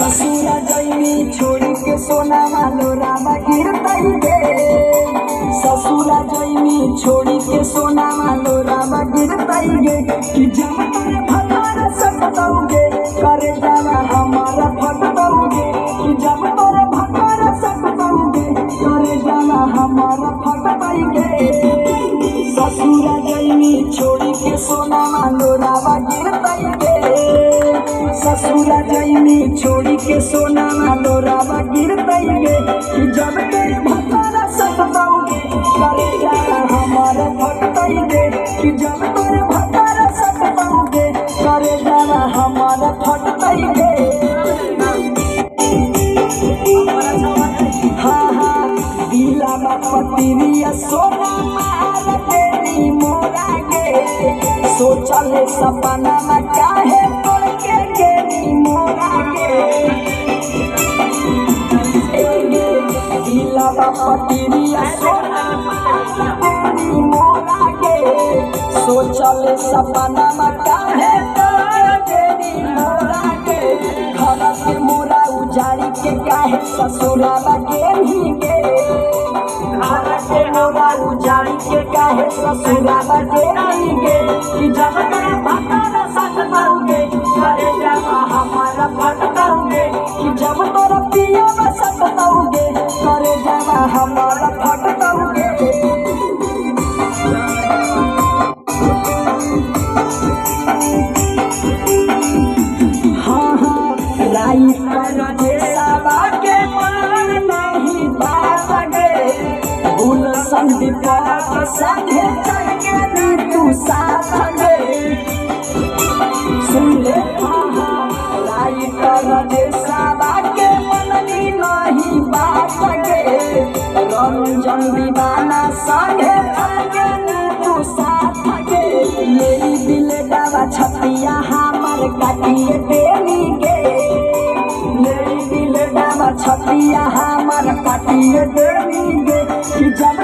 ससुरा जइनी छोड़ के सोना मालो रामा गिरतई गे। ससुरा जइनी छोड़ के सोना मालो रामा गिरतई गे। कि जब तोरे भतार सकतौगे करे जाना हमारा फटतौगे। कि जब तोरे भतार सकतौगे करे जाना हमारा फटतई गे। ससुरा जइनी छोड़ के सोना मालो रामा गिरतई गे। ससुरा जइनी छोड़ के सोना मालो रामा गिरतई गे। कि जब तेरे भतारा सकतौगे करे जाना हमारा फटतई गे। कि जब तेरे भतारा सकतौगे करे जाना हमारा फटतई गे। हाँ हाँ दिला पतिरिया सोना मार तेरी मोरा गे। सोचले सपना में काहे तोड़ के गेली मोरा गे। दिला पतिरिया सोना मार तेरी मोरा गे। सोचले सपना में काहे तोड़ के गेली मोरा गे। घर के मोरा उजाड़ी के काहे ससुराला गेली गे। घर के मोरा उजाड़ी के काहे ससुराला गेली गे। कि जब तेरे भतारा सकतौगे करे जाना हमारा फटतौगे। कि जब तोरा पिया सकतौगे करे जाना हमारा फटतौगे। हाँ हाँ लाई पर देसावा के मान नहीं बात गे। भूल संदीप के संगे चल के तू साथ गे। सुन ले हाँ हाँ लाई पर देसावा के मननी नहीं बात गे। रंजन दीवाना संगे चल के तू साथ गे। मेरी दिल डावा छतिया हमार काटिए देनी गे। मेरी दिल डावा छतिया हमार काटिए देनी गे। कि जब